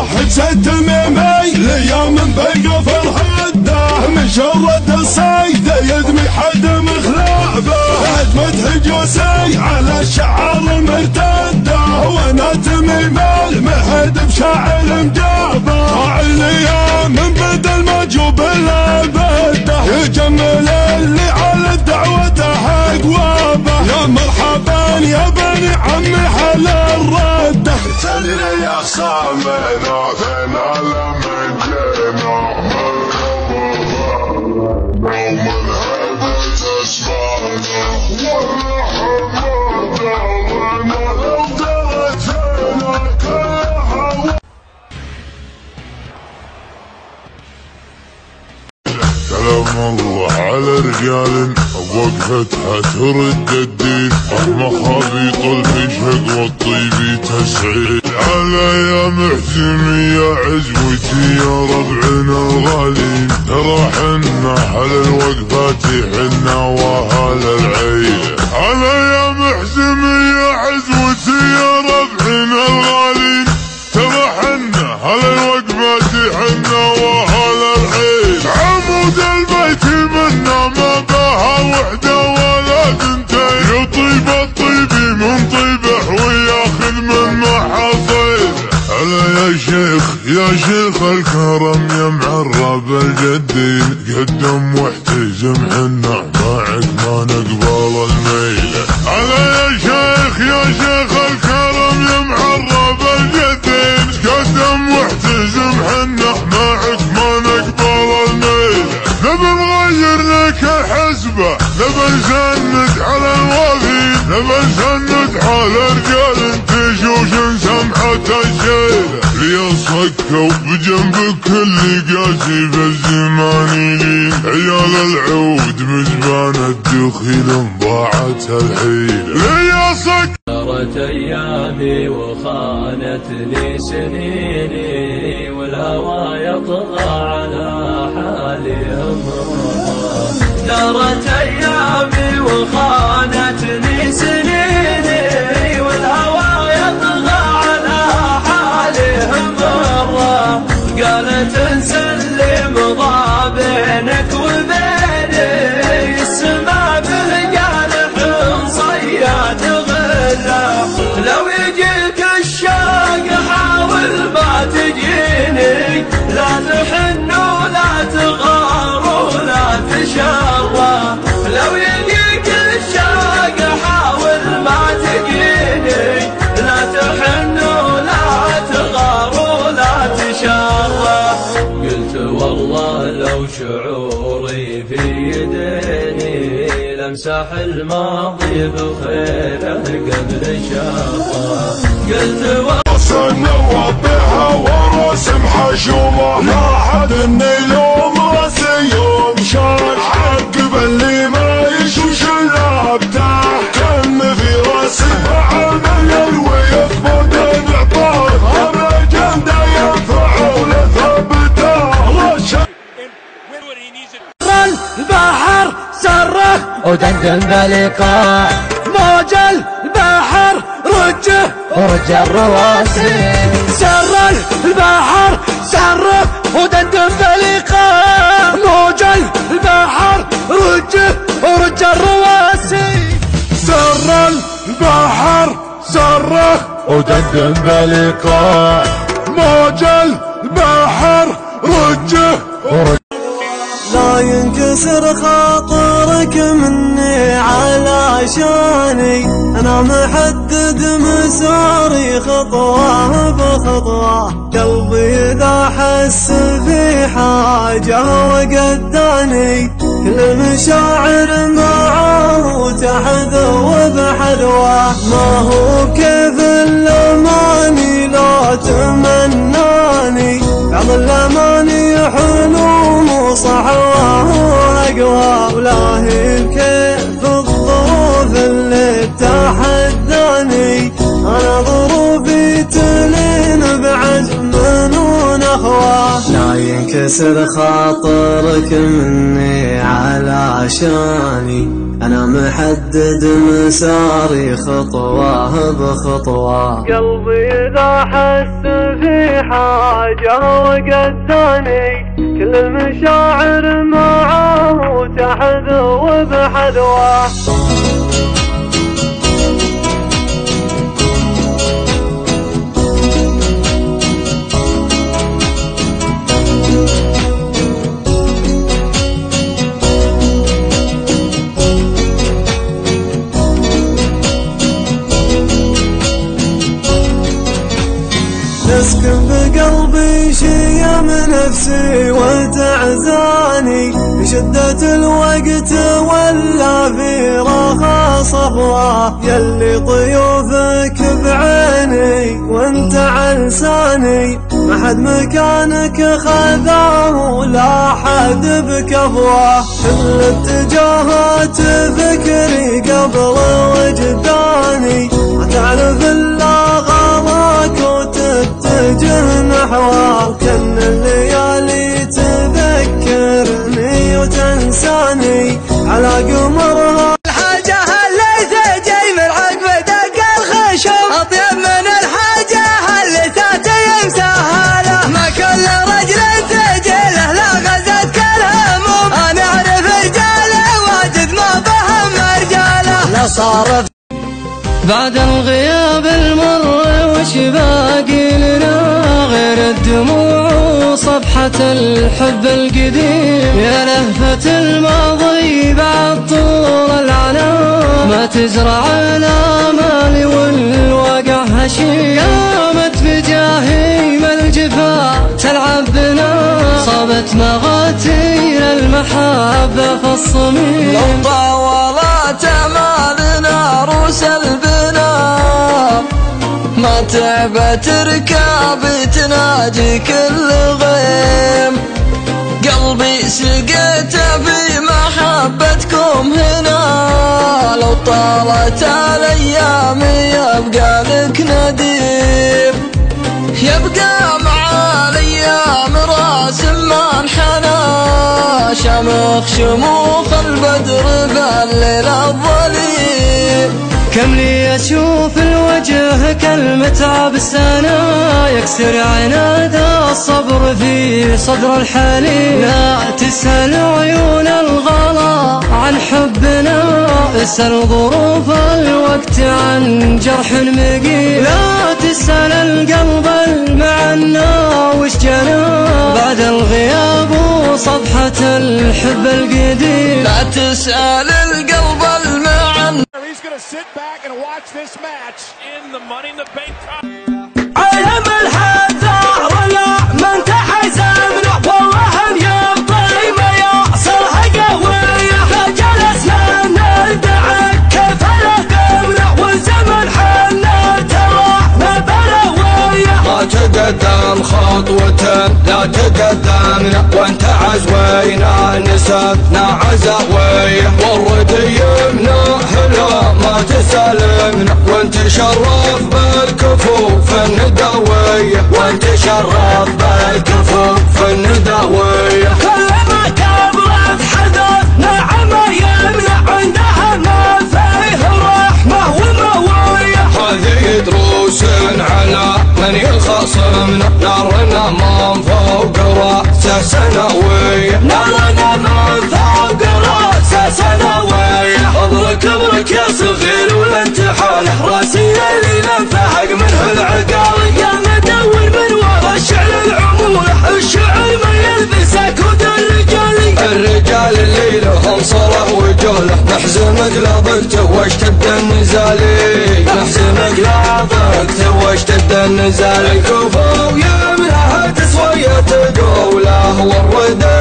واحد ست ميمي ليوم بقى فرحده من شرد الصيد يدمي حد مخلابه مدح جوسي على الشعار مرتده وانا تميم المهد بشاعر مجابه عليا من بدل ما جوب الابده يجمل اللي على الدعوه حق وابه يا مرحبا يا بني عمي حل الرده تدري يا صامنا فينا لما جينا يوم الهبت اسمعنا ولا حمانا وانا لو درت فينا كلها. سلام الله على رجال وقفتها ترد الدين مخابيط الفشق والطيب تسعيد على يا محزن يا عزوتي يا ربعنا الغالين ترى حنا على الوقفات حنا وهذا العيد على يا محزن يا عزوتي يا ربعنا الغالين ترى حنا على الوقفات حنا وهذا العيد عمود البيت منا ما بها وحده ولا ثنتين يطيب الطيب من طيبه وياخذ من محاصيل هلا يا شيخ الكرم يا معرب الجدين قدم واحتزم حنا معك ما نقبل الميل هلا يا شيخ الكرم يا معرب الجدين قدم واحتزم حنا معك ما نقبل الميل نبي نغير لك الحسبة نبي نسند على الوفي نبي نسند على رجال تشوش سمحة الشيل لي صكوا بجنب كل قاسي بالزمان يلين عيال العود مزبان الدخيل انضاعت الحيل لي صك دارت ايامي وخانتني سنيني والهوى يطغى على حالي دارت ايامي وخانتني سنيني والهوى يطغى على حالي مره قالت نسلم ضابينك وبيني السما بالقالح صياد غله لو يجيك الشاق حاول ما تجيني لا تحن ولا تغار ولا تشرى لو يجيك الشاق حاول ما تجيني لا تحن ولا تغار ولا تشرى قلت والله لو شعوري في يديني لمسح الماضي بخيره قبل شافه قلت وصلنا وبها ورسم حشومه لا حد النيوم راسي يوم شال حق باللي ما يشوش اللابته كم في راسي عمل ويثبت بعطاه الرجم دا ينفع ولثبته البحر سره ودندن بلقاء موج البحر رجه ورج الرواسي سر البحر سره ودندن بلقاء موج البحر رجه ورج الرواسي سر البحر سره ودندن بلقاء موج البحر رجه ورج لا ينكسر خاطرك مني علشاني انا محدد مساري خطوه بخطوه قلبي اذا حس في حاجه وقداني كل المشاعر معاه تحذو بحذوه ما هو كيف الاماني لا تمناني بعض الاماني حلوم وصحوه واقوى ولا هي كيف الظروف اللي تحداني انا ظروفي تلين بعزم ونخوه لا ينكسر خاطرك مني علشاني أنا محدد مساري خطوة بخطوة. قلبي إذا حس في حاجة وقداني كل المشاعر معاه تحذو بحذوه. تسكن بقلبي شيم نفسي وتعزاني بشدة الوقت ولا في رخا صفوة. يلي طيوفك بعيني وانت علساني ما حد مكانك خذاه ولا حد بكفوه. كل اتجاهات فكري قبل وجداني ما تعرف الا غلاك وتتجه نحوه. كن الليالي تذكرني وتنساني على قمرها. الحاجة اللي تجي من عقب دق الخشم أطيب من الحاجة اللي تاتي مسهلة. ما كل رجل تجي له لا غزتك الهموم. أنا أعرف رجاله واجد ما فهم رجاله. لا صارف بعد الغياب المر وش باقي لنا غير الدموع وصفحة الحب القديم. يا لهفة الماضي بعد طول العناء ما تزرع الآمال والواقع هشيم. قامت بجاهيم الجفا تلعب بنا صابت مغاتير المحبة في الصميم. لو طولت أمالنا روس البنا ما تعبت ركابي تناجي كل غيم. قلبي سقيت بمحبتكم هنا لو طالت الايام يبقى لك نديم. يبقى مع الايام راس ما انحنى شمخ شموخ البدر بالليل الظليم. كم لي أشوف الوجه كالمتعب السنة يكسر عناد الصبر في صدر الحليم. لا تسأل عيون الغلا عن حبنا اسأل ظروف الوقت عن جرح مقيم. لا تسأل القلب المعنى وش جنى بعد الغياب وصفحة الحب القديم. لا تسأل القلب المعنى. He's going to sit back and watch this match in the Money in the Bank. علم الحذر ولا من تحزمنا والله ان يبطي ما يحصل قوية. جلسنا ندعك كيف لقمنا والزمن حنا تراحنا بلوية. ما تقدم خطوة لا تقدمنا وانت عزوينا نسبنا عزاوية. والرد يمنا هلا ما تسلمنا وانت شرف بالكفوف الندوية. وانت شرف بالكفوف الندوية. كل ما كبرت حدث نعم يمنع عندها ما فيه رحمة وموية. هذه دروس على من يخصمنا نارنا من فوق رأسه سنوية. نارنا من فوق رأسه سنوية. ابرك ابرك يا صغير والامتحان راسي اللي لنفحق منه العقال. يا مدور من ورا الشعر العمولة الشعر ما يلبسه كود الرجال. الرجال اللي لهم صلاح وجوله نحزمك لضقت واشتد النزالي. نحزمك لضقت واشتد النزالي. الكفو يمنعها تسوية قوله والردى